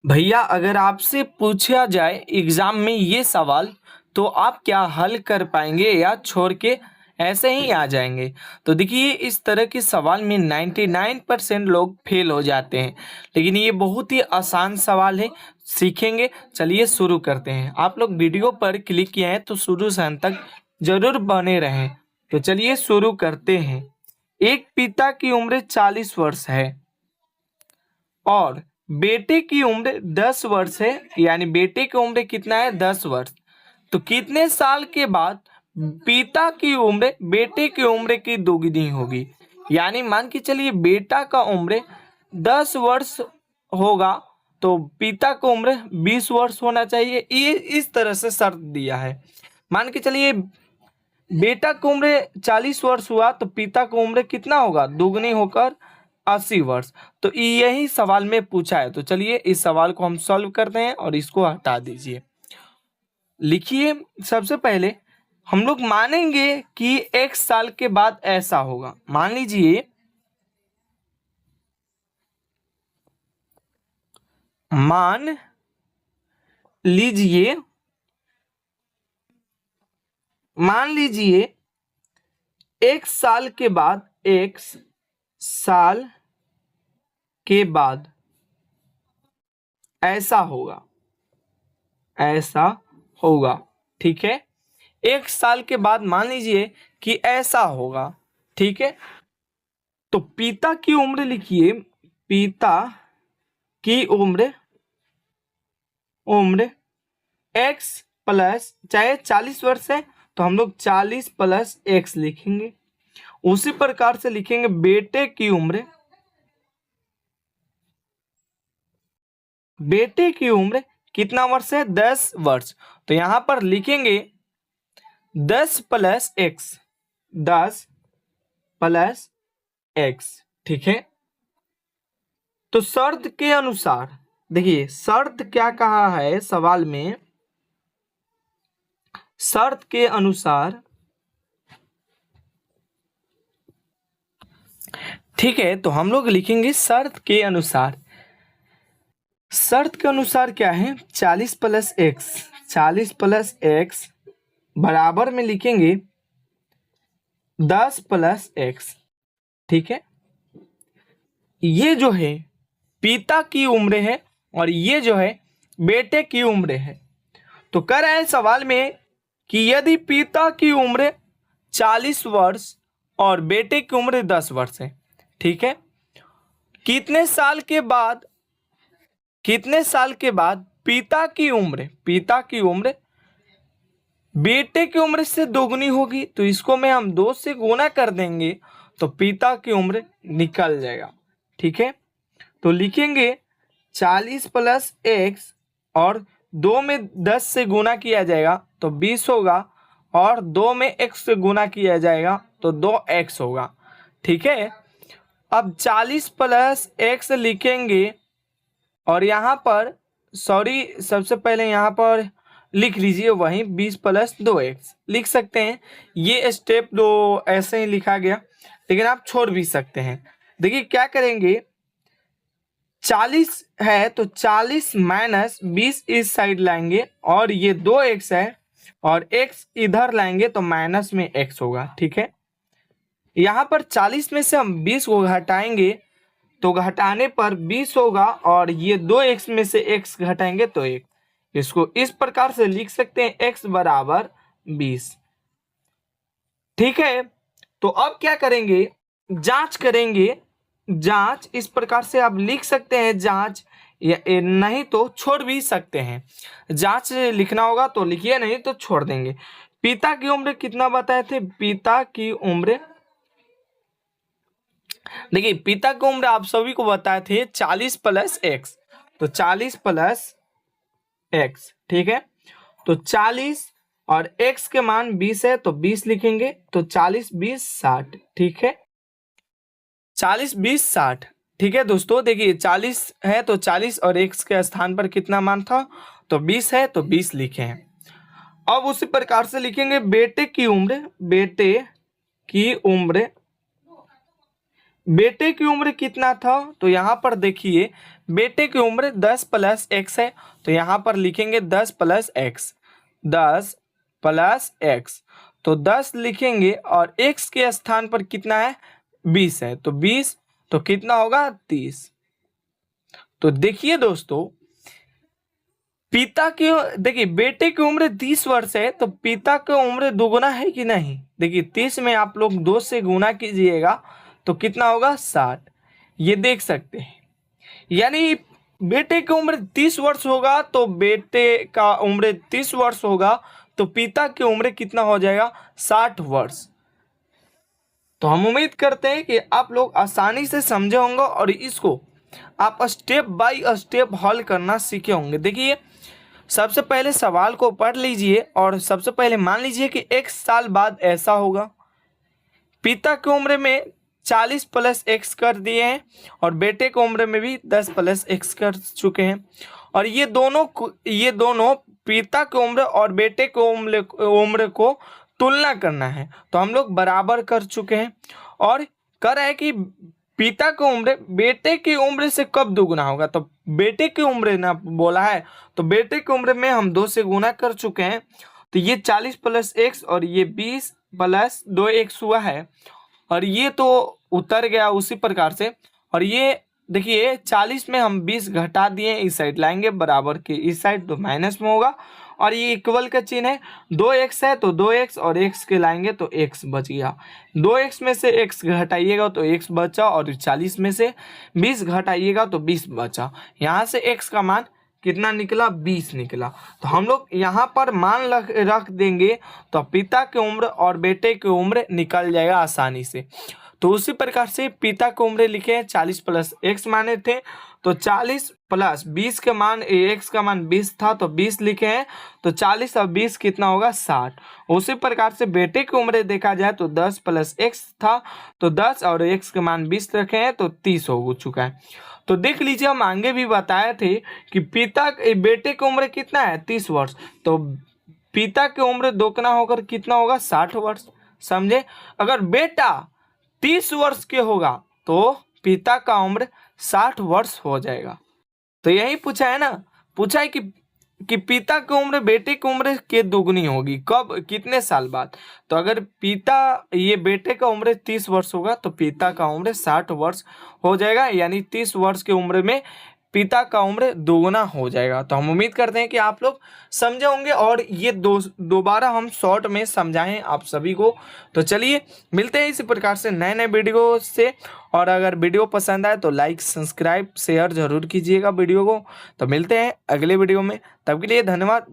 भैया अगर आपसे पूछा जाए एग्जाम में ये सवाल तो आप क्या हल कर पाएंगे या छोड़ के ऐसे ही आ जाएंगे। तो देखिए इस तरह के सवाल में 99% लोग फेल हो जाते हैं, लेकिन ये बहुत ही आसान सवाल है। सीखेंगे। चलिए शुरू करते हैं। आप लोग वीडियो पर क्लिक किए हैं तो शुरू से अंत तक जरूर बने रहें। तो चलिए शुरू करते हैं। एक पिता की उम्र 40 वर्ष है और बेटे की उम्र 10 वर्ष है, यानी बेटे की उम्र कितना है 10 वर्ष। तो कितने साल के बाद पिता की उम्र बेटे की उम्र की दोगुनी होगी। यानी मान के चलिए बेटा का उम्र 10 वर्ष होगा तो पिता का उम्र 20 वर्ष होना चाहिए। ये इस तरह से शर्त दिया है। मान के चलिए बेटा की उम्र 40 वर्ष हुआ तो पिता की उम्र कितना होगा, दोगुनी होकर 80 वर्ष। तो यही सवाल में पूछा है। तो चलिए इस सवाल को हम सॉल्व करते हैं और इसको हटा दीजिए। लिखिए सबसे पहले हम लोग मानेंगे कि एक साल के बाद ऐसा होगा। मान लीजिए मान लीजिए मान लीजिए एक साल के बाद ऐसा होगा। ठीक है, एक साल के बाद मान लीजिए कि ऐसा होगा। ठीक है, तो पिता की उम्र लिखिए। पिता की उम्र x प्लस, चाहे 40 वर्ष है तो हम लोग 40 प्लस x लिखेंगे। उसी प्रकार से लिखेंगे बेटे की उम्र कितना वर्ष है, 10 वर्ष। तो यहां पर लिखेंगे 10 प्लस x, 10 प्लस x। ठीक है, तो शर्त के अनुसार देखिए शर्त क्या कहा है सवाल में। शर्त के अनुसार, ठीक है, तो हम लोग लिखेंगे शर्त के अनुसार। शर्त के अनुसार क्या है, 40 प्लस एक्स, 40 प्लस एक्स बराबर में लिखेंगे 10 प्लस एक्स। ठीक है, ये जो है पिता की उम्र है और ये जो है बेटे की उम्र है। तो कह रहे हैं सवाल में कि यदि पिता की उम्र 40 वर्ष और बेटे की उम्र 10 वर्ष है। ठीक है, कितने साल के बाद पिता की उम्र बेटे की उम्र से दोगुनी होगी। तो इसको में हम 2 से गुना कर देंगे तो पिता की उम्र निकल जाएगा। ठीक है, तो लिखेंगे 40 प्लस एक्स और 2 में 10 से गुना किया जाएगा तो 20 होगा और 2 में x से गुना किया जाएगा तो 2x होगा। ठीक है, अब 40 प्लस एक्स लिखेंगे और यहाँ पर सबसे पहले यहाँ पर लिख लीजिए वहीं 20 प्लस 2x लिख सकते हैं। ये स्टेप 2 ऐसे ही लिखा गया, लेकिन आप छोड़ भी सकते हैं। देखिए क्या करेंगे, 40 है तो 40 माइनस 20 इस साइड लाएंगे और ये 2x है और x इधर लाएंगे तो माइनस में x होगा। ठीक है, यहाँ पर 40 में से हम 20 को घटाएंगे तो घटाने पर 20 होगा और ये 2x में से x घटाएंगे तो 1। इसको इस प्रकार से लिख सकते हैं x बराबर 20। ठीक है, तो अब क्या करेंगे, जांच करेंगे। जांच इस प्रकार से आप लिख सकते हैं, जांच या नहीं तो छोड़ भी सकते हैं। जांच लिखना होगा तो लिखिए, नहीं तो छोड़ देंगे। पिता की उम्र कितना बताए थे, पिता की उम्र देखिए पिता की उम्र आप सभी को बताए थे 40 प्लस एक्स, तो 40 प्लस एक्स। ठीक है, तो 40 और x के मान 20 है तो 20 लिखेंगे तो 40 20 60। ठीक है, 40 20 60। ठीक है दोस्तों, देखिए 40 है तो 40 और x के स्थान पर कितना मान था तो 20 है तो 20 लिखे हैं। अब उसी प्रकार से लिखेंगे बेटे की उम्र कितना था। तो यहां पर देखिए बेटे की उम्र 10 प्लस एक्स है, तो यहाँ पर लिखेंगे 10 प्लस एक्स, 10 प्लस एक्स, तो 10 लिखेंगे और एक्स के स्थान पर कितना है 20 है, तो 20, तो कितना होगा 30। तो देखिए दोस्तों, पिता की देखिए बेटे की उम्र 30 वर्ष है, तो पिता की उम्र दोगुना है कि नहीं। देखिए 30 में आप लोग 2 से गुना कीजिएगा तो कितना होगा 60, ये देख सकते हैं। यानी बेटे की उम्र 30 वर्ष होगा तो बेटे का उम्र 30 वर्ष होगा, तो पिता की उम्र कितना हो जाएगा 60 वर्ष। तो हम उम्मीद करते हैं कि आप लोग आसानी से समझे होंगे और इसको आप स्टेप बाय स्टेप हल करना सीखे होंगे। देखिए सबसे पहले सवाल को पढ़ लीजिए और सबसे पहले मान लीजिए कि 1 साल बाद ऐसा होगा। पिता की उम्र में 40 प्लस एक्स कर दिए हैं और बेटे की उम्र में भी 10 प्लस एक्स कर चुके हैं, और ये दोनों पिता की उम्र और बेटे की उम्र को तुलना करना है, तो हम लोग बराबर कर चुके हैं। और कर रहा है कि पिता की उम्र बेटे की उम्र से कब दोगुना होगा, तो बेटे की उम्र ना बोला है, तो बेटे की उम्र में हम 2 से गुना कर चुके हैं, तो ये 40 प्लस एक्स और ये 20 प्लस 2 एक्स हुआ है, और ये तो उतर गया उसी प्रकार से। और ये देखिए 40 में हम 20 घटा दिए, इस साइड लाएंगे बराबर के इस साइड, तो माइनस में होगा, और ये इक्वल का चिन्ह है, 2x है तो 2x और x के लाएंगे तो x बच गया, 2x में से x घटाइएगा तो x बचा, और 40 में से 20 घटाइएगा तो 20 बचा। यहाँ से x का मान कितना निकला 20 निकला। तो हम लोग यहाँ पर मान रख देंगे तो पिता की उम्र और बेटे की उम्र निकल जाएगा आसानी से। तो उसी प्रकार से पिता की उम्र लिखे हैं 40 प्लस एक्स माने थे, तो 40 प्लस 20 के मान एक्स का मान 20 था तो 20 लिखे हैं, तो 40 और 20 कितना होगा 60। उसी प्रकार से बेटे की उम्र देखा जाए तो 10 प्लस एक्स था, तो 10 और एक्स के मान 20 रखे हैं तो 30 हो चुका है। तो देख लीजिए हम आगे भी बताए थे कि बेटे की उम्र कितना है 30 वर्ष, तो पिता की उम्र दोगुना होकर कितना होगा 60 वर्ष। समझे, अगर बेटा 30 वर्ष के होगा तो पिता का उम्र 60 वर्ष हो जाएगा। तो यही पूछा है ना, पूछा है कि पिता की उम्र बेटे की उम्र के दोगुनी होगी कब, कितने साल बाद। तो अगर ये बेटे का उम्र 30 वर्ष होगा तो पिता का उम्र 60 वर्ष हो जाएगा, यानी 30 वर्ष की उम्र में पिता का उम्र दोगुना हो जाएगा। तो हम उम्मीद करते हैं कि आप लोग समझे होंगे और ये दोबारा हम शॉर्ट में समझाएं आप सभी को। तो चलिए मिलते हैं इसी प्रकार से नए नए वीडियो से, और अगर वीडियो पसंद आए तो लाइक सब्सक्राइब शेयर जरूर कीजिएगा वीडियो को। तो मिलते हैं अगले वीडियो में, तब के लिए धन्यवाद।